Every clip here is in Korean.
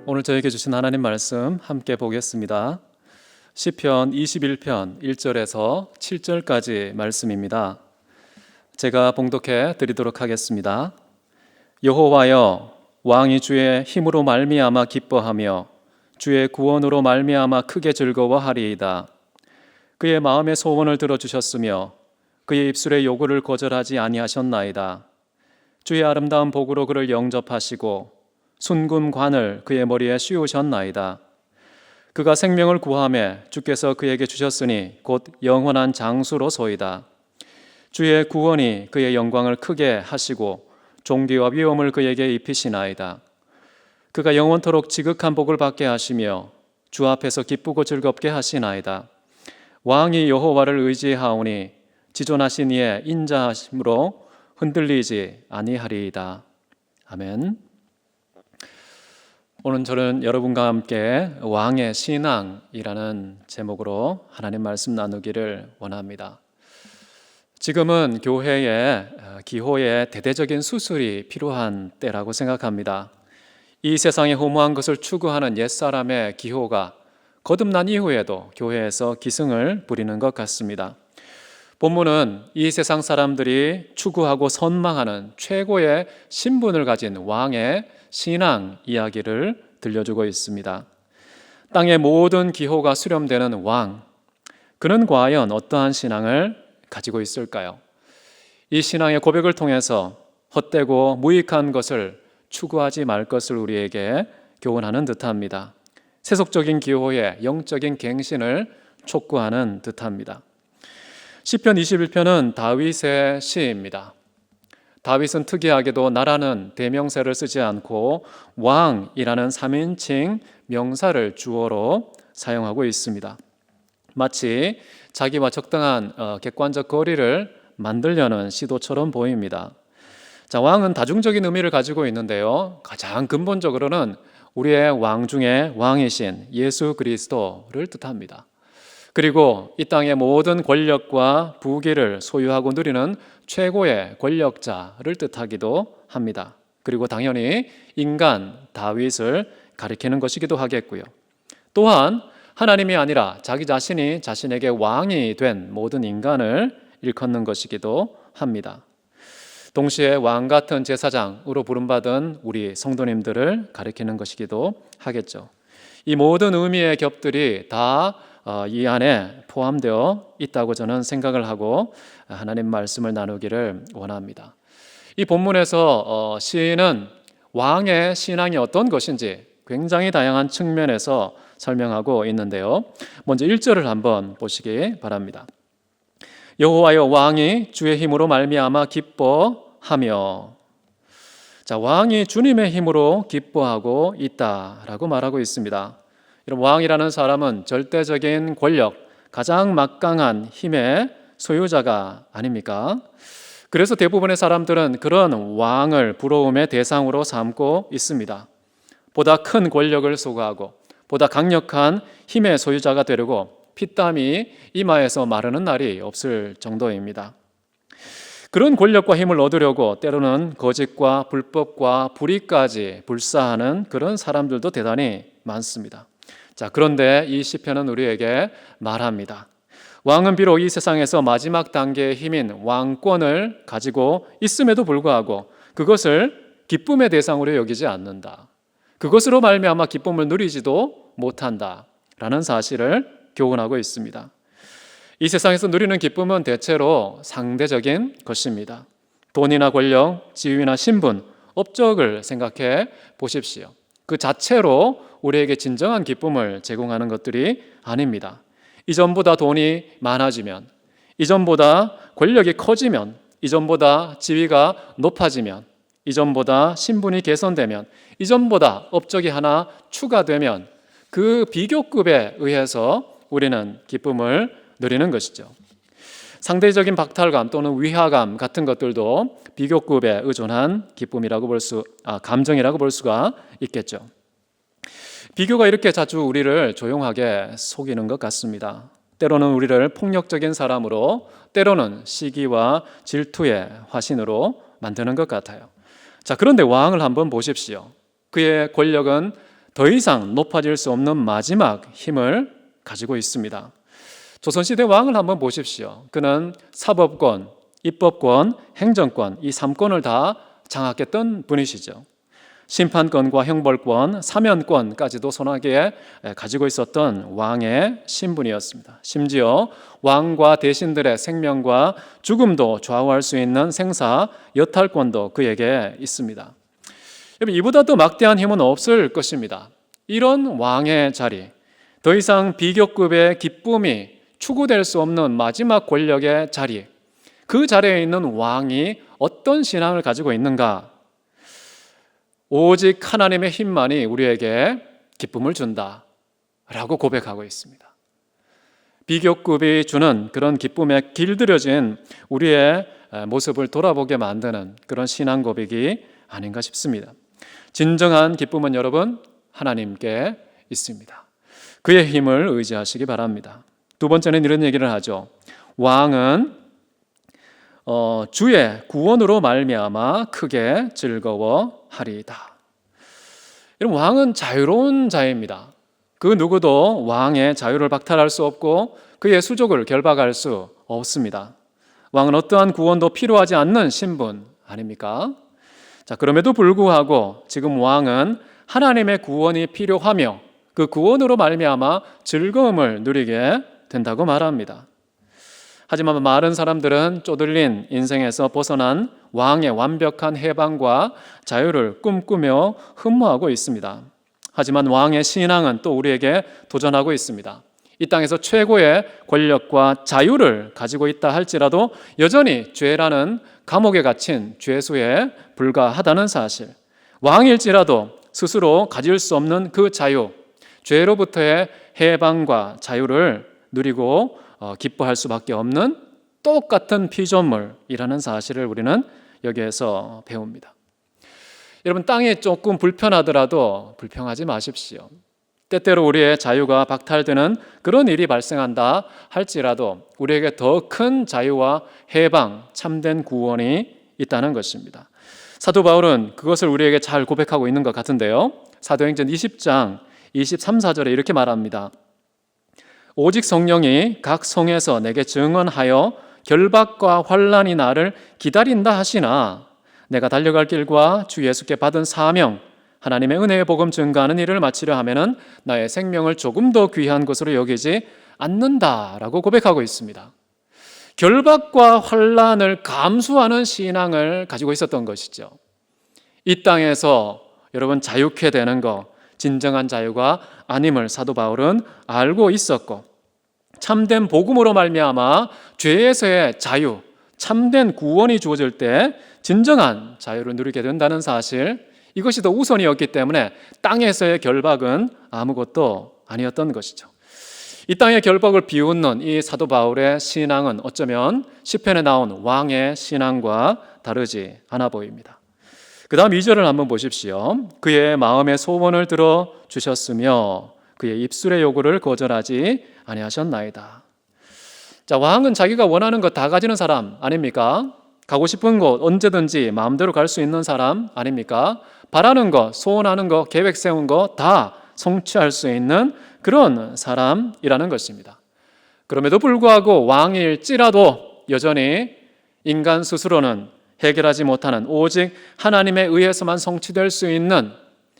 오늘 저에게 주신 하나님 말씀 함께 보겠습니다. 시편 21편 1절에서 7절까지 말씀입니다. 제가 봉독해 드리도록 하겠습니다. 여호와여, 왕이 주의 힘으로 말미암아 기뻐하며 주의 구원으로 말미암아 크게 즐거워하리이다. 그의 마음의 소원을 들어주셨으며 그의 입술의 요구를 거절하지 아니하셨나이다. 주의 아름다운 복으로 그를 영접하시고 순금관을 그의 머리에 씌우셨나이다. 그가 생명을 구하매 주께서 그에게 주셨으니 곧 영원한 장수로소이다. 주의 구원이 그의 영광을 크게 하시고 존귀와 위엄을 그에게 입히시나이다. 그가 영원토록 지극한 복을 받게 하시며 주 앞에서 기쁘고 즐겁게 하시나이다. 왕이 여호와를 의지하오니 지존하신 이의 인자하심으로 흔들리지 아니하리이다. 아멘. 오늘 저는 여러분과 함께 왕의 신앙이라는 제목으로 하나님 말씀 나누기를 원합니다. 지금은 교회에 기호에 대대적인 수술이 필요한 때라고 생각합니다. 이 세상에 허무한 것을 추구하는 옛사람의 기호가 거듭난 이후에도 교회에서 기승을 부리는 것 같습니다. 본문은 이 세상 사람들이 추구하고 선망하는 최고의 신분을 가진 왕의 신앙 이야기를 들려주고 있습니다. 땅의 모든 기호가 수렴되는 왕, 그는 과연 어떠한 신앙을 가지고 있을까요? 이 신앙의 고백을 통해서 헛되고 무익한 것을 추구하지 말 것을 우리에게 교훈하는 듯합니다. 세속적인 기호에 영적인 갱신을 촉구하는 듯합니다. 시편 21편은 다윗의 시입니다. 다윗은 특이하게도 나라는 대명사를 쓰지 않고 왕이라는 3인칭 명사를 주어로 사용하고 있습니다. 마치 자기와 적당한 객관적 거리를 만들려는 시도처럼 보입니다. 자, 왕은 다중적인 의미를 가지고 있는데요. 가장 근본적으로는 우리의 왕 중에 왕이신 예수 그리스도를 뜻합니다. 그리고 이 땅의 모든 권력과 부귀를 소유하고 누리는 최고의 권력자를 뜻하기도 합니다. 그리고 당연히 인간 다윗을 가리키는 것이기도 하겠고요. 또한 하나님이 아니라 자기 자신이 자신에게 왕이 된 모든 인간을 일컫는 것이기도 합니다. 동시에 왕 같은 제사장으로 부름받은 우리 성도님들을 가리키는 것이기도 하겠죠. 이 모든 의미의 겹들이 다 이 안에 포함되어 있다고 저는 생각을 하고 하나님 말씀을 나누기를 원합니다. 이 본문에서 시인은 왕의 신앙이 어떤 것인지 굉장히 다양한 측면에서 설명하고 있는데요. 먼저 1절을 한번 보시기 바랍니다. 여호와여, 왕이 주의 힘으로 말미암아 기뻐하며. 자, 왕이 주님의 힘으로 기뻐하고 있다라고 말하고 있습니다. 여러분, 왕이라는 사람은 절대적인 권력, 가장 막강한 힘의 소유자가 아닙니까? 그래서 대부분의 사람들은 그런 왕을 부러움의 대상으로 삼고 있습니다. 보다 큰 권력을 소구하고 보다 강력한 힘의 소유자가 되려고 피땀이 이마에서 마르는 날이 없을 정도입니다. 그런 권력과 힘을 얻으려고 때로는 거짓과 불법과 불의까지 불사하는 그런 사람들도 대단히 많습니다. 자, 그런데 이 시편은 우리에게 말합니다. 왕은 비록 이 세상에서 마지막 단계의 힘인 왕권을 가지고 있음에도 불구하고 그것을 기쁨의 대상으로 여기지 않는다. 그것으로 말미암아 기쁨을 누리지도 못한다라는 사실을 교훈하고 있습니다. 이 세상에서 누리는 기쁨은 대체로 상대적인 것입니다. 돈이나 권력, 지위나 신분, 업적을 생각해 보십시오. 그 자체로 우리에게 진정한 기쁨을 제공하는 것들이 아닙니다. 이전보다 돈이 많아지면, 이전보다 권력이 커지면, 이전보다 지위가 높아지면, 이전보다 신분이 개선되면, 이전보다 업적이 하나 추가되면 그 비교급에 의해서 우리는 기쁨을 누리는 것이죠. 상대적인 박탈감 또는 위화감 같은 것들도 비교급에 의존한 기쁨이라고 감정이라고 볼 수가 있겠죠. 비교가 이렇게 자주 우리를 조용하게 속이는 것 같습니다. 때로는 우리를 폭력적인 사람으로, 때로는 시기와 질투의 화신으로 만드는 것 같아요. 자, 그런데 왕을 한번 보십시오. 그의 권력은 더 이상 높아질 수 없는 마지막 힘을 가지고 있습니다. 조선시대 왕을 한번 보십시오. 그는 사법권, 입법권, 행정권 이 3권을 다 장악했던 분이시죠. 심판권과 형벌권, 사면권까지도 손아귀에 가지고 있었던 왕의 신분이었습니다. 심지어 왕과 대신들의 생명과 죽음도 좌우할 수 있는 생사 여탈권도 그에게 있습니다. 여러분, 이보다 더 막대한 힘은 없을 것입니다. 이런 왕의 자리, 더 이상 비교급의 기쁨이 추구될 수 없는 마지막 권력의 자리, 그 자리에 있는 왕이 어떤 신앙을 가지고 있는가? 오직 하나님의 힘만이 우리에게 기쁨을 준다라고 고백하고 있습니다. 비교급이 주는 그런 기쁨에 길들여진 우리의 모습을 돌아보게 만드는 그런 신앙 고백이 아닌가 싶습니다. 진정한 기쁨은 여러분 하나님께 있습니다. 그의 힘을 의지하시기 바랍니다. 두 번째는 이런 얘기를 하죠. 왕은 주의 구원으로 말미암아 크게 즐거워하리이다. 여러분, 왕은 자유로운 자입니다. 그 누구도 왕의 자유를 박탈할 수 없고 그의 수족을 결박할 수 없습니다. 왕은 어떠한 구원도 필요하지 않는 신분 아닙니까? 자, 그럼에도 불구하고 지금 왕은 하나님의 구원이 필요하며 그 구원으로 말미암아 즐거움을 누리게 된다고 말합니다. 하지만 많은 사람들은 쪼들린 인생에서 벗어난 왕의 완벽한 해방과 자유를 꿈꾸며 흠모하고 있습니다. 하지만 왕의 신앙은 또 우리에게 도전하고 있습니다. 이 땅에서 최고의 권력과 자유를 가지고 있다 할지라도 여전히 죄라는 감옥에 갇힌 죄수에 불과하다는 사실, 왕일지라도 스스로 가질 수 없는 그 자유, 죄로부터의 해방과 자유를 누리고 기뻐할 수밖에 없는 똑같은 피조물이라는 사실을 우리는 여기에서 배웁니다. 여러분, 땅이 조금 불편하더라도 불평하지 마십시오. 때때로 우리의 자유가 박탈되는 그런 일이 발생한다 할지라도 우리에게 더 큰 자유와 해방, 참된 구원이 있다는 것입니다. 사도 바울은 그것을 우리에게 잘 고백하고 있는 것 같은데요. 사도행전 20장 23, 4절에 이렇게 말합니다. 오직 성령이 각 성에서 내게 증언하여 결박과 환난이 나를 기다린다 하시나 내가 달려갈 길과 주 예수께 받은 사명, 하나님의 은혜의 복음 증거하는 일을 마치려 하면은 나의 생명을 조금 더 귀한 것으로 여기지 않는다라고 고백하고 있습니다. 결박과 환난을 감수하는 신앙을 가지고 있었던 것이죠. 이 땅에서 여러분 자유케 되는 것, 진정한 자유가 아님을 사도 바울은 알고 있었고, 참된 복음으로 말미암아 죄에서의 자유, 참된 구원이 주어질 때 진정한 자유를 누리게 된다는 사실, 이것이 더 우선이었기 때문에 땅에서의 결박은 아무것도 아니었던 것이죠. 이 땅의 결박을 비웃는 이 사도 바울의 신앙은 어쩌면 시편에 나온 왕의 신앙과 다르지 않아 보입니다. 그 다음 2절을 한번 보십시오. 그의 마음의 소원을 들어주셨으며 그의 입술의 요구를 거절하지 아니하셨나이다. 자, 왕은 자기가 원하는 것 다 가지는 사람 아닙니까? 가고 싶은 곳 언제든지 마음대로 갈 수 있는 사람 아닙니까? 바라는 것, 소원하는 것, 계획 세운 것 다 성취할 수 있는 그런 사람이라는 것입니다. 그럼에도 불구하고 왕일지라도 여전히 인간 스스로는 해결하지 못하는, 오직 하나님에 의해서만 성취될 수 있는,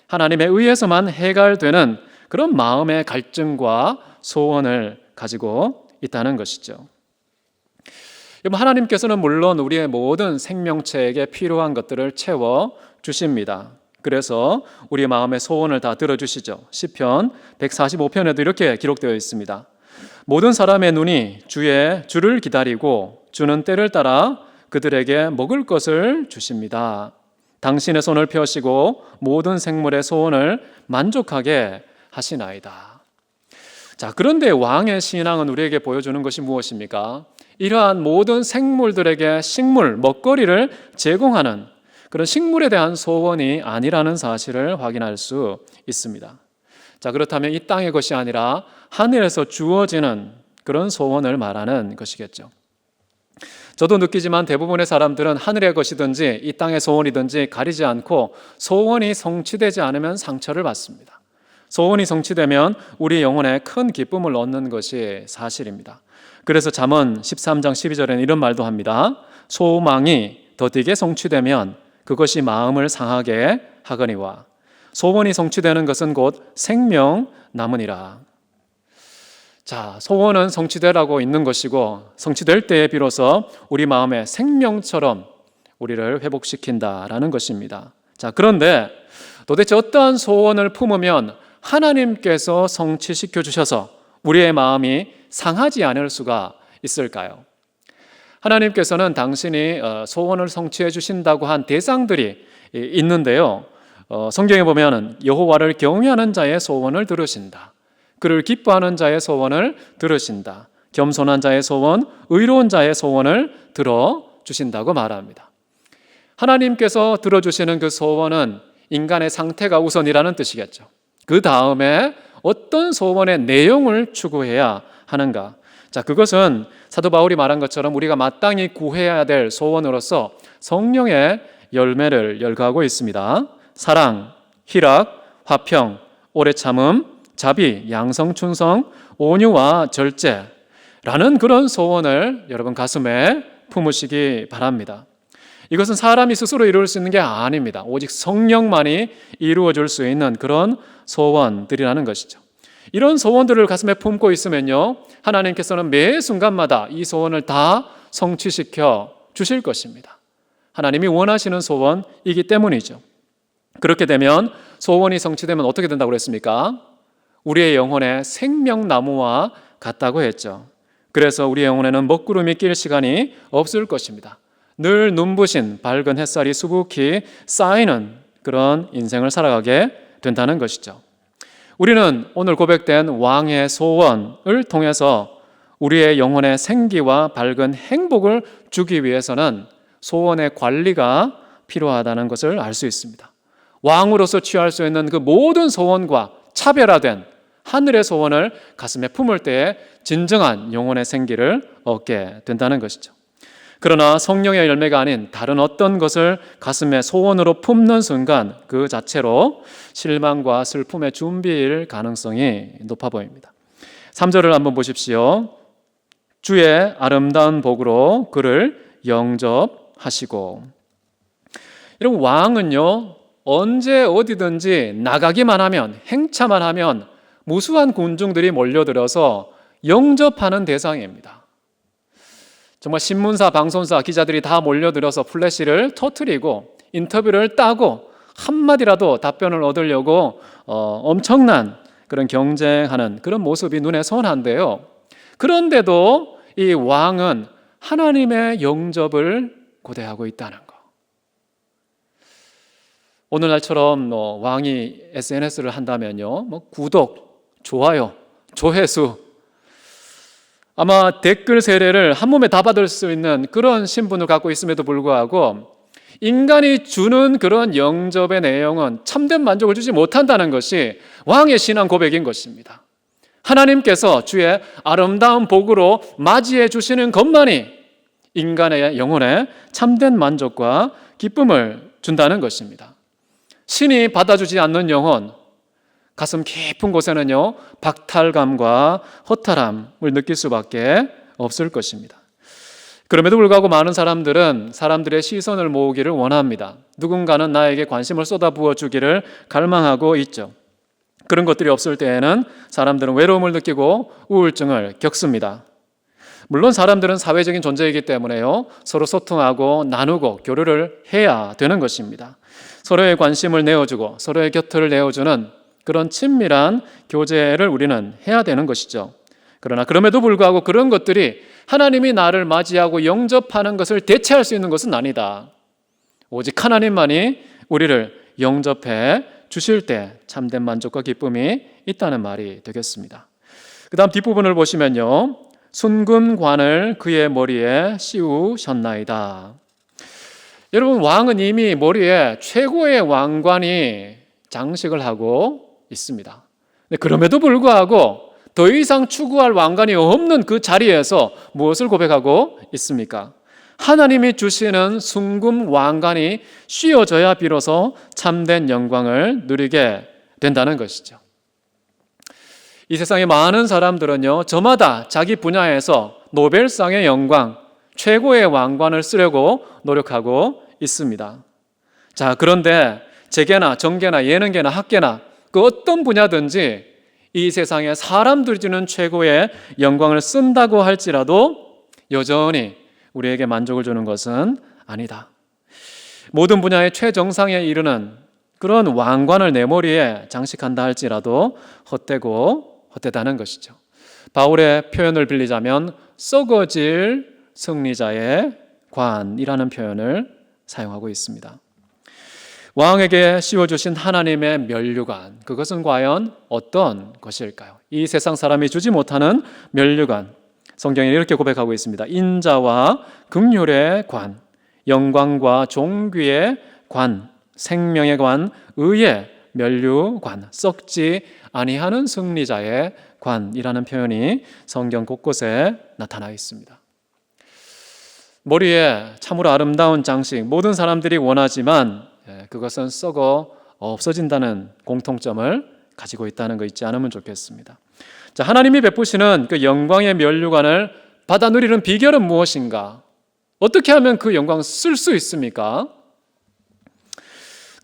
하나님에 의해서만 해결되는 그런 마음의 갈증과 소원을 가지고 있다는 것이죠. 하나님께서는 물론 우리의 모든 생명체에게 필요한 것들을 채워 주십니다. 그래서 우리의 마음의 소원을 다 들어주시죠. 시편 145편에도 이렇게 기록되어 있습니다. 모든 사람의 눈이 주를 기다리고 주는 때를 따라 그들에게 먹을 것을 주십니다. 당신의 손을 펴시고 모든 생물의 소원을 만족하게 하시나이다. 자, 그런데 왕의 신앙은 우리에게 보여주는 것이 무엇입니까? 이러한 모든 생물들에게 식물, 먹거리를 제공하는 그런 식물에 대한 소원이 아니라는 사실을 확인할 수 있습니다. 자, 그렇다면 이 땅의 것이 아니라 하늘에서 주어지는 그런 소원을 말하는 것이겠죠. 저도 느끼지만 대부분의 사람들은 하늘의 것이든지 이 땅의 소원이든지 가리지 않고 소원이 성취되지 않으면 상처를 받습니다. 소원이 성취되면 우리 영혼에 큰 기쁨을 얻는 것이 사실입니다. 그래서 잠언 13장 12절에는 이런 말도 합니다. 소망이 더디게 성취되면 그것이 마음을 상하게 하거니와 소원이 성취되는 것은 곧 생명 남으니라. 자, 소원은 성취되라고 있는 것이고 성취될 때에 비로소 우리 마음의 생명처럼 우리를 회복시킨다라는 것입니다. 자, 그런데 도대체 어떠한 소원을 품으면 하나님께서 성취시켜 주셔서 우리의 마음이 상하지 않을 수가 있을까요? 하나님께서는 당신이 소원을 성취해 주신다고 한 대상들이 있는데요. 성경에 보면 여호와를 경외하는 자의 소원을 들으신다. 그를 기뻐하는 자의 소원을 들으신다. 겸손한 자의 소원, 의로운 자의 소원을 들어주신다고 말합니다. 하나님께서 들어주시는 그 소원은 인간의 상태가 우선이라는 뜻이겠죠. 그 다음에 어떤 소원의 내용을 추구해야 하는가? 자, 그것은 사도 바울이 말한 것처럼 우리가 마땅히 구해야 될 소원으로서 성령의 열매를 열거하고 있습니다. 사랑, 희락, 화평, 오래 참음, 자비, 양성, 충성, 온유와 절제라는 그런 소원을 여러분 가슴에 품으시기 바랍니다. 이것은 사람이 스스로 이룰 수 있는 게 아닙니다. 오직 성령만이 이루어줄 수 있는 그런 소원들이라는 것이죠. 이런 소원들을 가슴에 품고 있으면요, 하나님께서는 매 순간마다 이 소원을 다 성취시켜 주실 것입니다. 하나님이 원하시는 소원이기 때문이죠. 그렇게 되면 소원이 성취되면 어떻게 된다고 그랬습니까? 우리의 영혼의 생명나무와 같다고 했죠. 그래서 우리의 영혼에는 먹구름이 낄 시간이 없을 것입니다. 늘 눈부신 밝은 햇살이 수북히 쌓이는 그런 인생을 살아가게 된다는 것이죠. 우리는 오늘 고백된 왕의 소원을 통해서 우리의 영혼의 생기와 밝은 행복을 주기 위해서는 소원의 관리가 필요하다는 것을 알 수 있습니다. 왕으로서 취할 수 있는 그 모든 소원과 차별화된 하늘의 소원을 가슴에 품을 때에 진정한 영혼의 생기를 얻게 된다는 것이죠. 그러나 성령의 열매가 아닌 다른 어떤 것을 가슴에 소원으로 품는 순간 그 자체로 실망과 슬픔의 준비일 가능성이 높아 보입니다. 3절을 한번 보십시오. 주의 아름다운 복으로 그를 영접하시고. 여러분, 왕은요, 언제 어디든지 나가기만 하면, 행차만 하면 무수한 군중들이 몰려들어서 영접하는 대상입니다. 정말 신문사, 방송사, 기자들이 다 몰려들어서 플래시를 터뜨리고 인터뷰를 따고 한마디라도 답변을 얻으려고 엄청난 그런 경쟁하는 그런 모습이 눈에 선한데요. 그런데도 이 왕은 하나님의 영접을 고대하고 있다는 거. 오늘날처럼 왕이 SNS를 한다면요, 구독, 좋아요, 조회수, 아마 댓글 세례를 한 몸에 다 받을 수 있는 그런 신분을 갖고 있음에도 불구하고 인간이 주는 그런 영접의 내용은 참된 만족을 주지 못한다는 것이 왕의 신앙 고백인 것입니다. 하나님께서 주의 아름다운 복으로 맞이해 주시는 것만이 인간의 영혼에 참된 만족과 기쁨을 준다는 것입니다. 신이 받아주지 않는 영혼, 가슴 깊은 곳에는요, 박탈감과 허탈함을 느낄 수밖에 없을 것입니다. 그럼에도 불구하고 많은 사람들은 사람들의 시선을 모으기를 원합니다. 누군가는 나에게 관심을 쏟아부어 주기를 갈망하고 있죠. 그런 것들이 없을 때에는 사람들은 외로움을 느끼고 우울증을 겪습니다. 물론 사람들은 사회적인 존재이기 때문에요, 서로 소통하고 나누고 교류를 해야 되는 것입니다. 서로의 관심을 내어주고 서로의 곁을 내어주는 그런 친밀한 교제를 우리는 해야 되는 것이죠. 그러나 그럼에도 불구하고 그런 것들이 하나님이 나를 맞이하고 영접하는 것을 대체할 수 있는 것은 아니다. 오직 하나님만이 우리를 영접해 주실 때 참된 만족과 기쁨이 있다는 말이 되겠습니다. 그 다음 뒷부분을 보시면요, 순금관을 그의 머리에 씌우셨나이다. 여러분, 왕은 이미 머리에 최고의 왕관이 장식을 하고 있습니다. 그럼에도 불구하고 더 이상 추구할 왕관이 없는 그 자리에서 무엇을 고백하고 있습니까? 하나님이 주시는 순금 왕관이 씌워져야 비로소 참된 영광을 누리게 된다는 것이죠. 이 세상의 많은 사람들은요, 저마다 자기 분야에서 노벨상의 영광, 최고의 왕관을 쓰려고 노력하고 있습니다. 자, 그런데 재계나 정계나 예능계나 학계나 그 어떤 분야든지 이 세상에 사람들이 주는 최고의 영광을 쓴다고 할지라도 여전히 우리에게 만족을 주는 것은 아니다. 모든 분야의 최정상에 이르는 그런 왕관을 내 머리에 장식한다 할지라도 헛되고 헛되다는 것이죠. 바울의 표현을 빌리자면 썩어질 승리자의 관이라는 표현을 사용하고 있습니다. 왕에게 씌워주신 하나님의 면류관, 그것은 과연 어떤 것일까요? 이 세상 사람이 주지 못하는 면류관, 성경에 이렇게 고백하고 있습니다. 인자와 긍휼의 관, 영광과 존귀의 관, 생명의 관, 의의 면류관, 썩지 아니하는 승리자의 관이라는 표현이 성경 곳곳에 나타나 있습니다. 머리에 참으로 아름다운 장식, 모든 사람들이 원하지만 그것은 썩어 없어진다는 공통점을 가지고 있다는 거 잊지 않으면 좋겠습니다. 자, 하나님이 베푸시는 그 영광의 면류관을 받아 누리는 비결은 무엇인가? 어떻게 하면 그 영광 쓸 수 있습니까?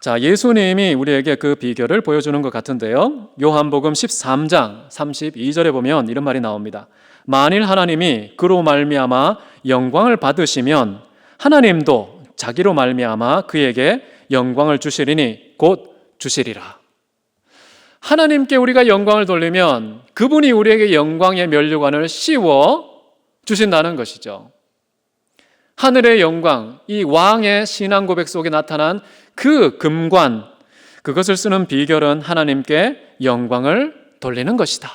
자, 예수님이 우리에게 그 비결을 보여주는 것 같은데요. 요한복음 13장 32절에 보면 이런 말이 나옵니다. 만일 하나님이 그로 말미암아 영광을 받으시면 하나님도 자기로 말미암아 그에게 영광을 주시리니 곧 주시리라. 하나님께 우리가 영광을 돌리면 그분이 우리에게 영광의 면류관을 씌워 주신다는 것이죠. 하늘의 영광, 이 왕의 신앙 고백 속에 나타난 그 금관, 그것을 쓰는 비결은 하나님께 영광을 돌리는 것이다.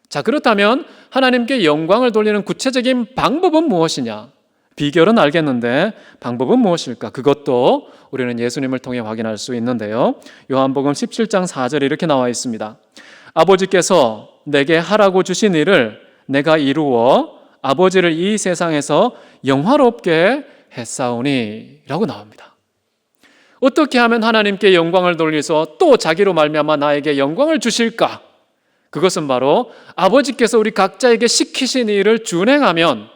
자, 그렇다면 하나님께 영광을 돌리는 구체적인 방법은 무엇이냐? 비결은 알겠는데 방법은 무엇일까? 그것도 우리는 예수님을 통해 확인할 수 있는데요. 요한복음 17장 4절에 이렇게 나와 있습니다. 아버지께서 내게 하라고 주신 일을 내가 이루어 아버지를 이 세상에서 영화롭게 했사오니 라고 나옵니다. 어떻게 하면 하나님께 영광을 돌려서 또 자기로 말미암아 나에게 영광을 주실까? 그것은 바로 아버지께서 우리 각자에게 시키신 일을 준행하면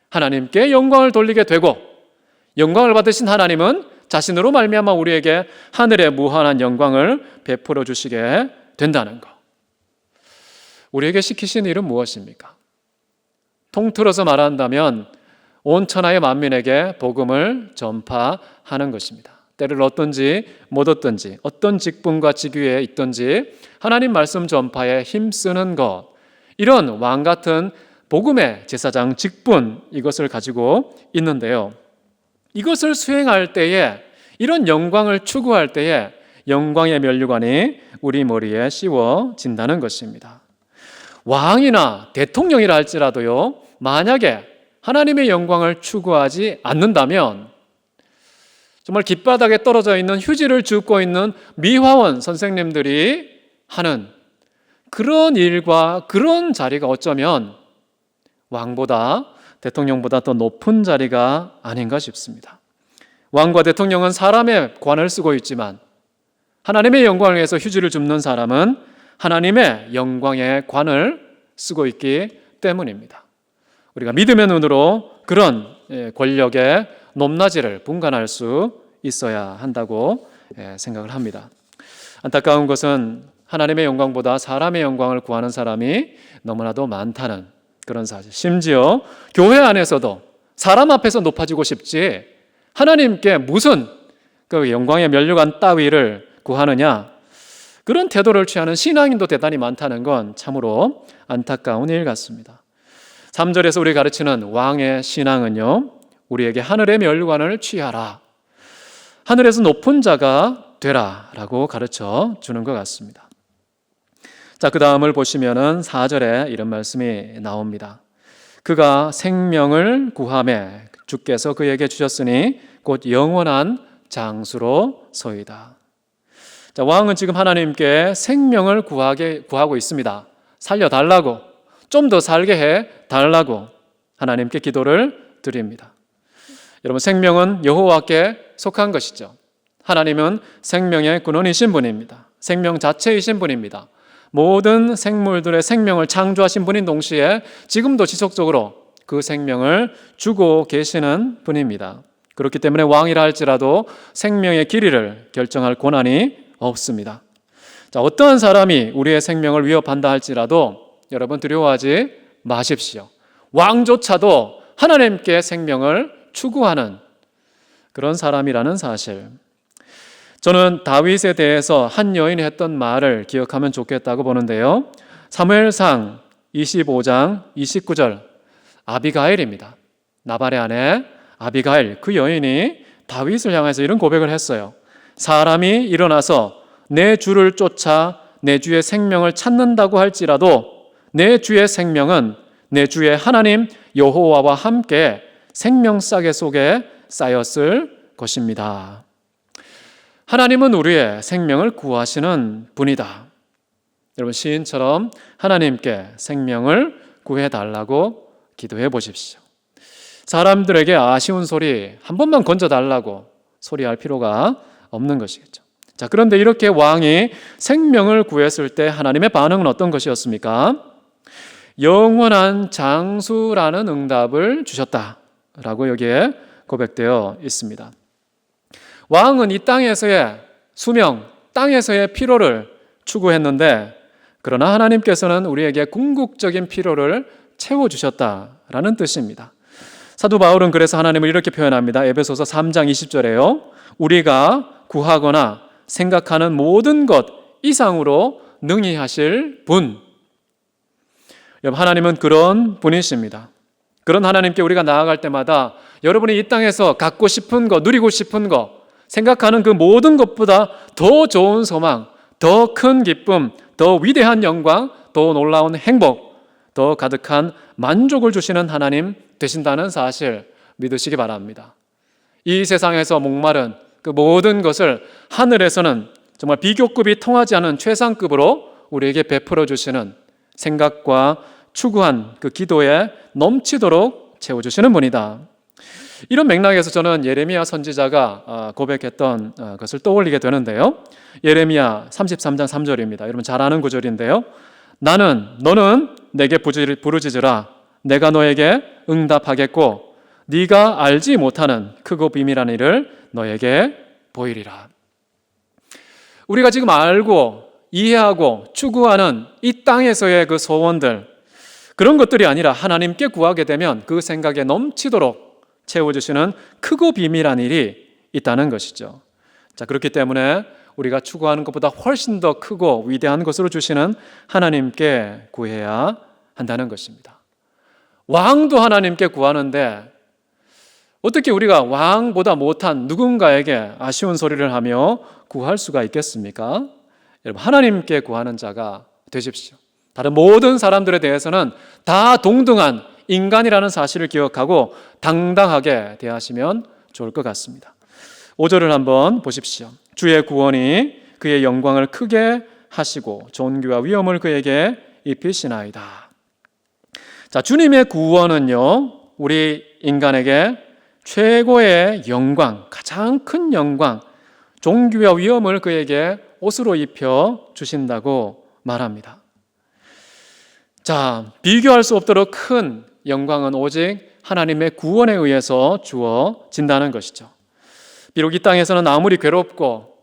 하나님께 영광을 돌리게 되고, 영광을 받으신 하나님은 자신으로 말미암아 우리에게 하늘의 무한한 영광을 베풀어 주시게 된다는 것. 우리에게 시키신 일은 무엇입니까? 통틀어서 말한다면 온 천하의 만민에게 복음을 전파하는 것입니다. 때를 얻든지 못 얻든지 어떤 직분과 직위에 있든지 하나님 말씀 전파에 힘쓰는 것, 이런 왕 같은 복음의 제사장 직분, 이것을 가지고 있는데요. 이것을 수행할 때에, 이런 영광을 추구할 때에 영광의 면류관이 우리 머리에 씌워진다는 것입니다. 왕이나 대통령이라 할지라도요, 만약에 하나님의 영광을 추구하지 않는다면 정말 길바닥에 떨어져 있는 휴지를 줍고 있는 미화원 선생님들이 하는 그런 일과 그런 자리가 어쩌면 왕보다, 대통령보다 더 높은 자리가 아닌가 싶습니다. 왕과 대통령은 사람의 관을 쓰고 있지만 하나님의 영광을 위해서 휴지를 줍는 사람은 하나님의 영광의 관을 쓰고 있기 때문입니다. 우리가 믿음의 눈으로 그런 권력의 높낮이를 분간할 수 있어야 한다고 생각을 합니다. 안타까운 것은 하나님의 영광보다 사람의 영광을 구하는 사람이 너무나도 많다는 그런 사실. 심지어 교회 안에서도 사람 앞에서 높아지고 싶지 하나님께 무슨 그 영광의 면류관 따위를 구하느냐, 그런 태도를 취하는 신앙인도 대단히 많다는 건 참으로 안타까운 일 같습니다. 3절에서 우리 가르치는 왕의 신앙은요, 우리에게 하늘의 면류관을 취하라, 하늘에서 높은 자가 되라 라고 가르쳐 주는 것 같습니다. 자, 그 다음을 보시면은 4절에 이런 말씀이 나옵니다. 그가 생명을 구하매 주께서 그에게 주셨으니 곧 영원한 장수로 서이다. 자, 왕은 지금 하나님께 생명을 구하고 있습니다. 살려달라고, 좀 더 살게 해달라고 하나님께 기도를 드립니다. 여러분, 생명은 여호와께 속한 것이죠. 하나님은 생명의 근원이신 분입니다. 생명 자체이신 분입니다. 모든 생물들의 생명을 창조하신 분인 동시에 지금도 지속적으로 그 생명을 주고 계시는 분입니다. 그렇기 때문에 왕이라 할지라도 생명의 길이를 결정할 권한이 없습니다. 자, 어떠한 사람이 우리의 생명을 위협한다 할지라도 여러분 두려워하지 마십시오. 왕조차도 하나님께 생명을 추구하는 그런 사람이라는 사실. 저는 다윗에 대해서 한 여인이 했던 말을 기억하면 좋겠다고 보는데요. 사무엘상 25장 29절 아비가일입니다. 나발의 아내 아비가일, 그 여인이 다윗을 향해서 이런 고백을 했어요. 사람이 일어나서 내 주를 쫓아 내 주의 생명을 찾는다고 할지라도 내 주의 생명은 내 주의 하나님 여호와와 함께 생명싸개 속에 쌓였을 것입니다. 하나님은 우리의 생명을 구하시는 분이다. 여러분, 시인처럼 하나님께 생명을 구해달라고 기도해 보십시오. 사람들에게 아쉬운 소리 한 번만 건져달라고 소리할 필요가 없는 것이겠죠. 자, 그런데 이렇게 왕이 생명을 구했을 때 하나님의 반응은 어떤 것이었습니까? 영원한 장수라는 응답을 주셨다라고 여기에 고백되어 있습니다. 왕은 이 땅에서의 수명, 땅에서의 필요를 추구했는데 그러나 하나님께서는 우리에게 궁극적인 필요를 채워주셨다라는 뜻입니다. 사도 바울은 그래서 하나님을 이렇게 표현합니다. 에베소서 3장 20절에요. 우리가 구하거나 생각하는 모든 것 이상으로 능히 하실 분. 여러분, 하나님은 그런 분이십니다. 그런 하나님께 우리가 나아갈 때마다 여러분이 이 땅에서 갖고 싶은 것, 누리고 싶은 것, 생각하는 그 모든 것보다 더 좋은 소망, 더 큰 기쁨, 더 위대한 영광, 더 놀라운 행복, 더 가득한 만족을 주시는 하나님 되신다는 사실 믿으시기 바랍니다. 이 세상에서 목마른 그 모든 것을 하늘에서는 정말 비교급이 통하지 않은 최상급으로 우리에게 베풀어 주시는 생각과 추구한 그 기도에 넘치도록 채워주시는 분이다. 이런 맥락에서 저는 예레미야 선지자가 고백했던 것을 떠올리게 되는데요. 예레미야 33장 3절입니다. 여러분 잘 아는 구절인데요. 너는 내게 부르짖으라. 내가 너에게 응답하겠고 네가 알지 못하는 크고 비밀한 일을 너에게 보이리라. 우리가 지금 알고 이해하고 추구하는 이 땅에서의 그 소원들, 그런 것들이 아니라 하나님께 구하게 되면 그 생각에 넘치도록 채워주시는 크고 비밀한 일이 있다는 것이죠. 자, 그렇기 때문에 우리가 추구하는 것보다 훨씬 더 크고 위대한 것으로 주시는 하나님께 구해야 한다는 것입니다. 왕도 하나님께 구하는데 어떻게 우리가 왕보다 못한 누군가에게 아쉬운 소리를 하며 구할 수가 있겠습니까? 여러분, 하나님께 구하는 자가 되십시오. 다른 모든 사람들에 대해서는 다 동등한 인간이라는 사실을 기억하고 당당하게 대하시면 좋을 것 같습니다. 5절을 한번 보십시오. 주의 구원이 그의 영광을 크게 하시고 존귀와 위엄을 그에게 입히시나이다. 자, 주님의 구원은요, 우리 인간에게 최고의 영광, 가장 큰 영광, 존귀와 위엄을 그에게 옷으로 입혀 주신다고 말합니다. 자, 비교할 수 없도록 큰 영광은 오직 하나님의 구원에 의해서 주어진다는 것이죠. 비록 이 땅에서는 아무리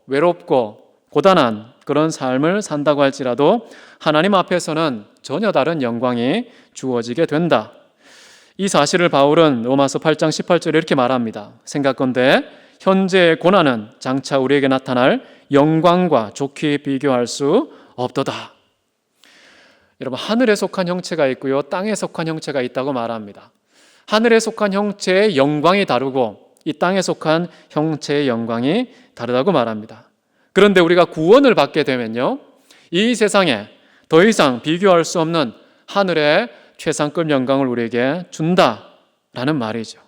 외롭고 고단한 그런 삶을 산다고 할지라도 하나님 앞에서는 전혀 다른 영광이 주어지게 된다. 이 사실을 바울은 로마서 8장 18절에 이렇게 말합니다. 생각건대 현재의 고난은 장차 우리에게 나타날 영광과 좋게 비교할 수 없도다. 여러분, 하늘에 속한 형체가 있고요, 땅에 속한 형체가 있다고 말합니다. 하늘에 속한 형체의 영광이 다르고 이 땅에 속한 형체의 영광이 다르다고 말합니다. 그런데 우리가 구원을 받게 되면요, 이 세상에 더 이상 비교할 수 없는 하늘의 최상급 영광을 우리에게 준다라는 말이죠.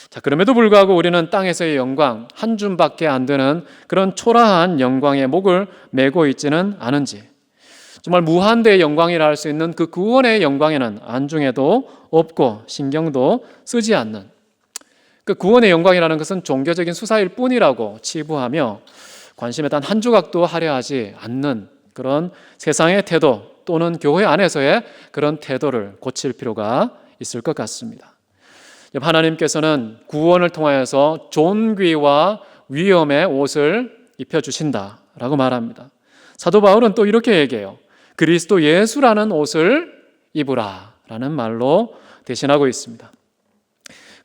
자, 그럼에도 불구하고 우리는 땅에서의 영광 한 줌밖에 안 되는 그런 초라한 영광의 목을 메고 있지는 않은지, 정말 무한대의 영광이라 할 수 있는 그 구원의 영광에는 안중에도 없고 신경도 쓰지 않는, 그 구원의 영광이라는 것은 종교적인 수사일 뿐이라고 치부하며 관심에 단 한 조각도 하려 하지 않는 그런 세상의 태도 또는 교회 안에서의 그런 태도를 고칠 필요가 있을 것 같습니다. 하나님께서는 구원을 통하여서 존귀와 위엄의 옷을 입혀주신다라고 말합니다. 사도 바울은 또 이렇게 얘기해요. 그리스도 예수라는 옷을 입으라 라는 말로 대신하고 있습니다.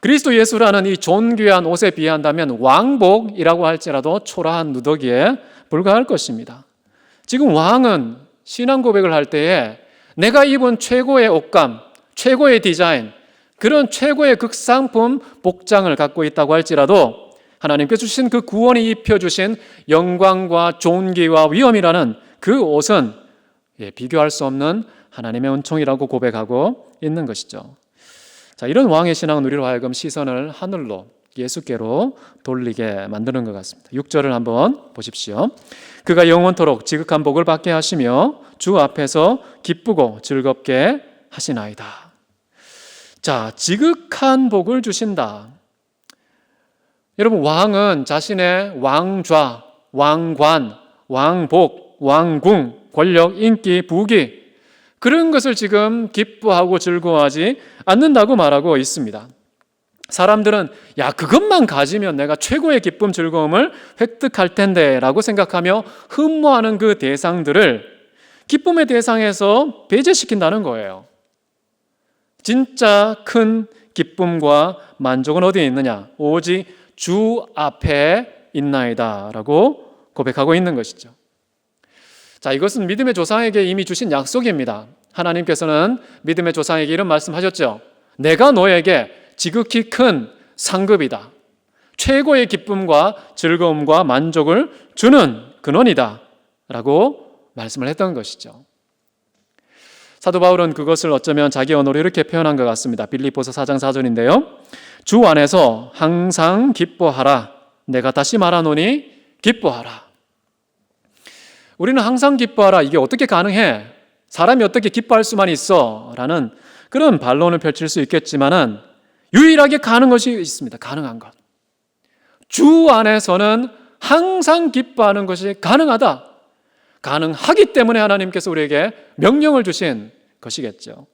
그리스도 예수라는 이 존귀한 옷에 비한다면 왕복이라고 할지라도 초라한 누더기에 불과할 것입니다. 지금 왕은 신앙 고백을 할 때에 내가 입은 최고의 옷감, 최고의 디자인, 그런 최고의 극상품 복장을 갖고 있다고 할지라도 하나님께서 주신 그 구원이 입혀주신 영광과 존귀와 위엄이라는 그 옷은 비교할 수 없는 하나님의 은총이라고 고백하고 있는 것이죠. 자, 이런 왕의 신앙은 우리로 하여금 시선을 하늘로 예수께로 돌리게 만드는 것 같습니다. 6절을 한번 보십시오. 그가 영원토록 지극한 복을 받게 하시며 주 앞에서 기쁘고 즐겁게 하시나이다. 자, 지극한 복을 주신다. 여러분, 왕은 자신의 왕좌, 왕관, 왕복, 왕궁, 권력, 인기, 부귀 그런 것을 지금 기뻐하고 즐거워하지 않는다고 말하고 있습니다. 사람들은 야, 그것만 가지면 내가 최고의 기쁨, 즐거움을 획득할 텐데 라고 생각하며 흠모하는 그 대상들을 기쁨의 대상에서 배제시킨다는 거예요. 진짜 큰 기쁨과 만족은 어디에 있느냐? 오직 주 앞에 있나이다 라고 고백하고 있는 것이죠. 자, 이것은 믿음의 조상에게 이미 주신 약속입니다. 하나님께서는 믿음의 조상에게 이런 말씀하셨죠. 내가 너에게 지극히 큰 상급이다. 최고의 기쁨과 즐거움과 만족을 주는 근원이다 라고 말씀을 했던 것이죠. 사도 바울은 그것을 어쩌면 자기 언어로 이렇게 표현한 것 같습니다. 빌립보서 4장 4절인데요. 주 안에서 항상 기뻐하라. 내가 다시 말하노니 기뻐하라. 우리는 항상 기뻐하라. 이게 어떻게 가능해? 사람이 어떻게 기뻐할 수만 있어? 라는 그런 반론을 펼칠 수 있겠지만은 유일하게 가능한 것이 있습니다. 가능한 것. 주 안에서는 항상 기뻐하는 것이 가능하다. 가능하기 때문에 하나님께서 우리에게 명령을 주신 것이겠죠.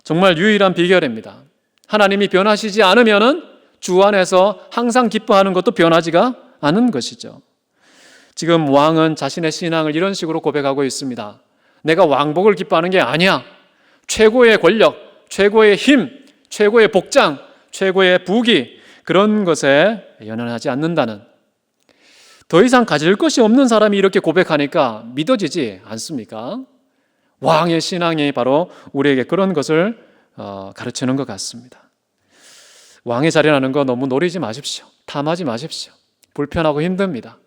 정말 유일한 비결입니다. 하나님이 변하시지 않으면은 주 안에서 항상 기뻐하는 것도 변하지가 않은 것이죠. 지금 왕은 자신의 신앙을 이런 식으로 고백하고 있습니다. 내가 왕복을 기뻐하는 게 아니야. 최고의 권력, 최고의 힘, 최고의 복장, 최고의 부귀 그런 것에 연연하지 않는다는, 더 이상 가질 것이 없는 사람이 이렇게 고백하니까 믿어지지 않습니까? 왕의 신앙이 바로 우리에게 그런 것을 가르치는 것 같습니다. 왕의 자리라는 거 너무 노리지 마십시오. 탐하지 마십시오. 불편하고 힘듭니다.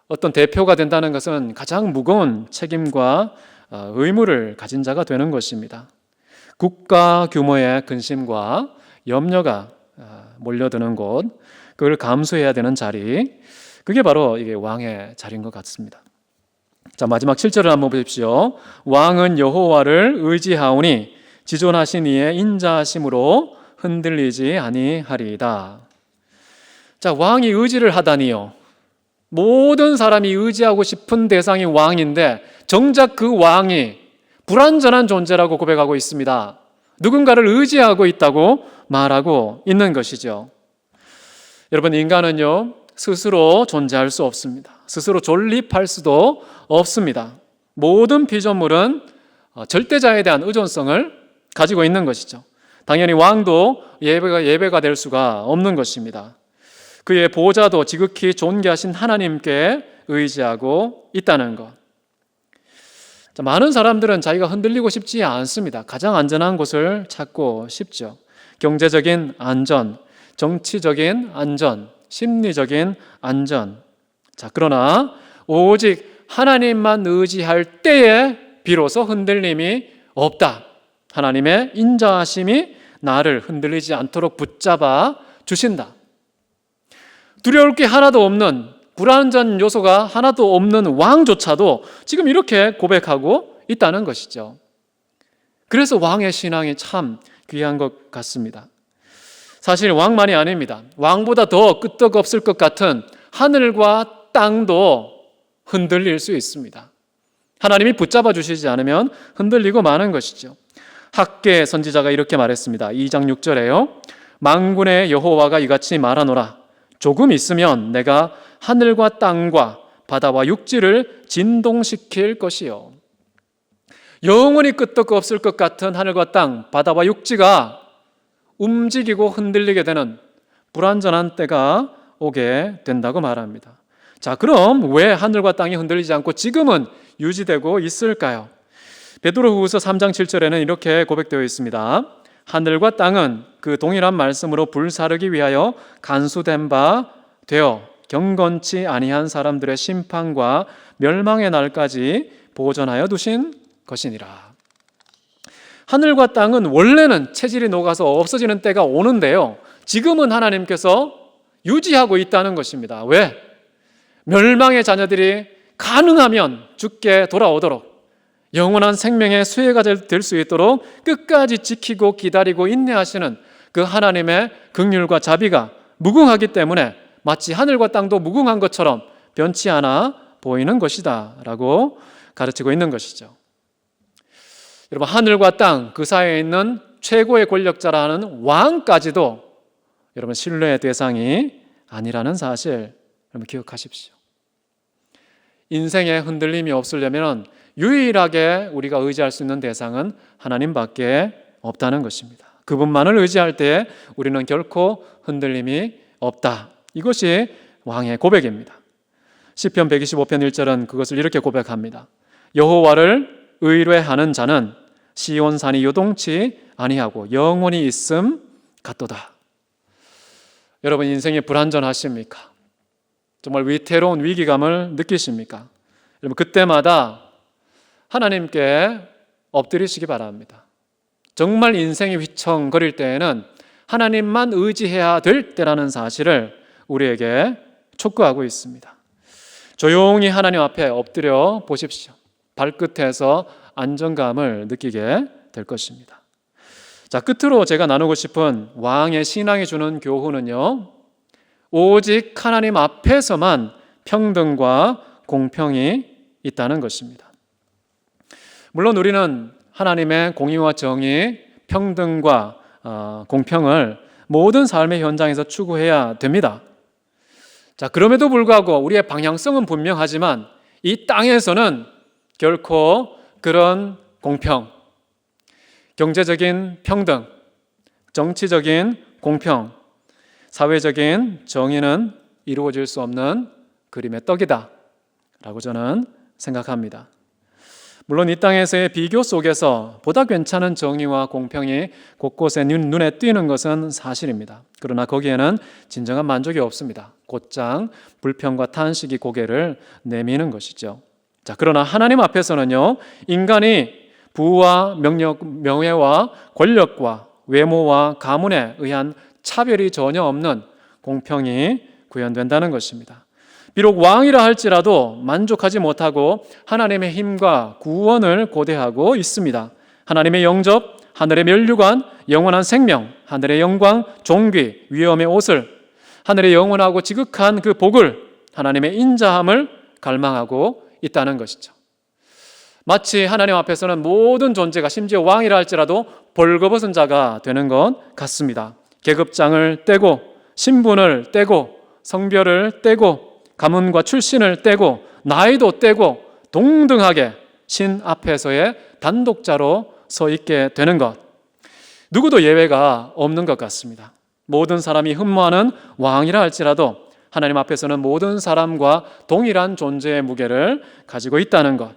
어떤 대표가 된다는 것은 가장 무거운 책임과 의무를 가진 자가 되는 것입니다. 국가 규모의 근심과 염려가 몰려드는 곳, 그걸 감수해야 되는 자리, 그게 바로 이게 왕의 자리인 것 같습니다. 자, 마지막 7절을 한번 보십시오. 왕은 여호와를 의지하오니 지존하신 이의 인자하심으로 흔들리지 아니하리이다. 자, 왕이 의지를 하다니요. 모든 사람이 의지하고 싶은 대상이 왕인데 정작 그 왕이 불완전한 존재라고 고백하고 있습니다. 누군가를 의지하고 있다고 말하고 있는 것이죠. 여러분, 인간은요 스스로 존재할 수 없습니다. 스스로 존립할 수도 없습니다. 모든 피조물은 절대자에 대한 의존성을 가지고 있는 것이죠. 당연히 왕도 예배가 될 수가 없는 것입니다. 그의 보호자도 지극히 존귀하신 하나님께 의지하고 있다는 것. 많은 사람들은 자기가 흔들리고 싶지 않습니다. 가장 안전한 곳을 찾고 싶죠. 경제적인 안전, 정치적인 안전, 심리적인 안전. 자, 그러나 오직 하나님만 의지할 때에 비로소 흔들림이 없다. 하나님의 인자하심이 나를 흔들리지 않도록 붙잡아 주신다. 두려울 게 하나도 없는, 불완전 요소가 하나도 없는 왕조차도 지금 이렇게 고백하고 있다는 것이죠. 그래서 왕의 신앙이 참 귀한 것 같습니다. 사실 왕만이 아닙니다. 왕보다 더 끄떡없을 것 같은 하늘과 땅도 흔들릴 수 있습니다. 하나님이 붙잡아 주시지 않으면 흔들리고 마는 것이죠. 학개 선지자가 이렇게 말했습니다. 2장 6절에요. 만군의 여호와가 이같이 말하노라. 조금 있으면 내가 하늘과 땅과 바다와 육지를 진동시킬 것이요. 영원히 끄떡 없을 것 같은 하늘과 땅, 바다와 육지가 움직이고 흔들리게 되는 불완전한 때가 오게 된다고 말합니다. 자, 그럼 왜 하늘과 땅이 흔들리지 않고 지금은 유지되고 있을까요? 베드로후서 3장 7절에는 이렇게 고백되어 있습니다. 하늘과 땅은 그 동일한 말씀으로 불사르기 위하여 간수된 바 되어 경건치 아니한 사람들의 심판과 멸망의 날까지 보존하여 두신 것이니라. 하늘과 땅은 원래는 체질이 녹아서 없어지는 때가 오는데요, 지금은 하나님께서 유지하고 있다는 것입니다. 왜? 멸망의 자녀들이 가능하면 죽게 돌아오도록, 영원한 생명의 수혜가 될 수 있도록 끝까지 지키고 기다리고 인내하시는 그 하나님의 긍휼과 자비가 무궁하기 때문에 마치 하늘과 땅도 무궁한 것처럼 변치 않아 보이는 것이다 라고 가르치고 있는 것이죠. 여러분, 하늘과 땅 그 사이에 있는 최고의 권력자라 하는 왕까지도 여러분 신뢰의 대상이 아니라는 사실 여러분 기억하십시오. 인생에 흔들림이 없으려면 유일하게 우리가 의지할 수 있는 대상은 하나님밖에 없다는 것입니다. 그분만을 의지할 때 우리는 결코 흔들림이 없다. 이것이 왕의 고백입니다. 시편 125편 1절은 그것을 이렇게 고백합니다. 여호와를 의뢰하는 자는 시온산이 요동치 아니하고 영원히 있음 같도다. 여러분, 인생이 불완전하십니까? 정말 위태로운 위기감을 느끼십니까? 여러분, 그때마다 하나님께 엎드리시기 바랍니다. 정말 인생이 휘청거릴 때에는 하나님만 의지해야 될 때라는 사실을 우리에게 촉구하고 있습니다. 조용히 하나님 앞에 엎드려 보십시오. 발끝에서 안정감을 느끼게 될 것입니다. 자, 끝으로 제가 나누고 싶은 왕의 신앙이 주는 교훈은요, 오직 하나님 앞에서만 평등과 공평이 있다는 것입니다. 물론 우리는 하나님의 공의와 정의, 평등과 공평을 모든 삶의 현장에서 추구해야 됩니다. 자, 그럼에도 불구하고 우리의 방향성은 분명하지만 이 땅에서는 결코 그런 공평, 경제적인 평등, 정치적인 공평, 사회적인 정의는 이루어질 수 없는 그림의 떡이다 라고 저는 생각합니다. 물론 이 땅에서의 비교 속에서 보다 괜찮은 정의와 공평이 곳곳에 눈에 띄는 것은 사실입니다. 그러나 거기에는 진정한 만족이 없습니다. 곧장 불평과 탄식이 고개를 내미는 것이죠. 자, 그러나 하나님 앞에서는요, 인간이 부와 명예와 권력과 외모와 가문에 의한 차별이 전혀 없는 공평이 구현된다는 것입니다. 비록 왕이라 할지라도 만족하지 못하고 하나님의 힘과 구원을 고대하고 있습니다. 하나님의 영접, 하늘의 면류관, 영원한 생명, 하늘의 영광, 존귀, 위엄의 옷을, 하늘의 영원하고 지극한 그 복을, 하나님의 인자함을 갈망하고 있다는 것이죠. 마치 하나님 앞에서는 모든 존재가, 심지어 왕이라 할지라도 벌거벗은 자가 되는 것 같습니다. 계급장을 떼고 신분을 떼고 성별을 떼고 가문과 출신을 떼고 나이도 떼고 동등하게 신 앞에서의 단독자로 서 있게 되는 것, 누구도 예외가 없는 것 같습니다. 모든 사람이 흠모하는 왕이라 할지라도 하나님 앞에서는 모든 사람과 동일한 존재의 무게를 가지고 있다는 것,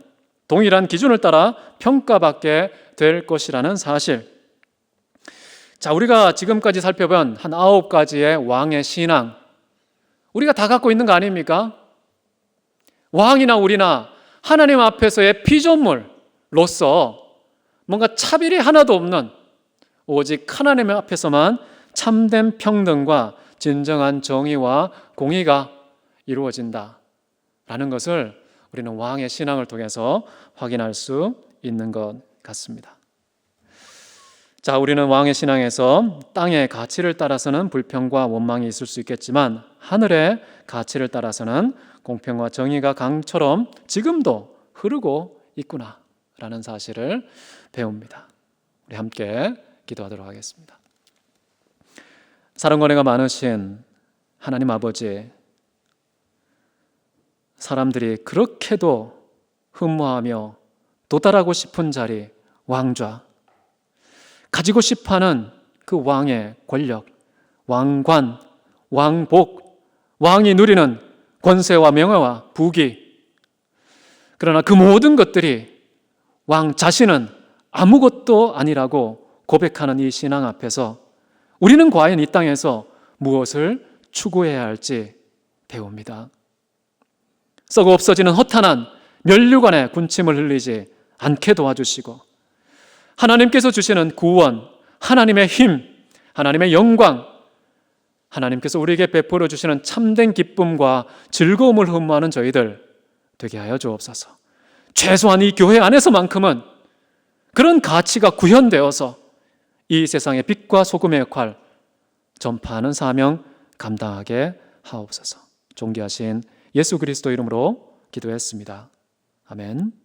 동일한 기준을 따라 평가받게 될 것이라는 사실. 자, 우리가 지금까지 살펴본 한 9가지의 왕의 신앙, 우리가 다 갖고 있는 거 아닙니까? 왕이나 우리나 하나님 앞에서의 피조물로서 뭔가 차별이 하나도 없는, 오직 하나님 앞에서만 참된 평등과 진정한 정의와 공의가 이루어진다라는 것을 우리는 왕의 신앙을 통해서 확인할 수 있는 것 같습니다. 자, 우리는 왕의 신앙에서 땅의 가치를 따라서는 불평과 원망이 있을 수 있겠지만 하늘의 가치를 따라서는 공평과 정의가 강처럼 지금도 흐르고 있구나라는 사실을 배웁니다. 우리 함께 기도하도록 하겠습니다. 사랑과 은혜가 많으신 하나님 아버지, 사람들이 그렇게도 흠모하며 도달하고 싶은 자리, 왕좌, 가지고 싶어하는 그 왕의 권력, 왕관, 왕복, 왕이 누리는 권세와 명예와 부귀, 그러나 그 모든 것들이 왕 자신은 아무것도 아니라고 고백하는 이 신앙 앞에서 우리는 과연 이 땅에서 무엇을 추구해야 할지 배웁니다. 썩어 없어지는 허탄한 면류관에 군침을 흘리지 않게 도와주시고, 하나님께서 주시는 구원, 하나님의 힘, 하나님의 영광, 하나님께서 우리에게 베풀어 주시는 참된 기쁨과 즐거움을 흠모하는 저희들 되게 하여 주옵소서. 최소한 이 교회 안에서만큼은 그런 가치가 구현되어서 이 세상의 빛과 소금의 역할 전파하는 사명 감당하게 하옵소서. 존귀하신 예수 그리스도 이름으로 기도했습니다. 아멘.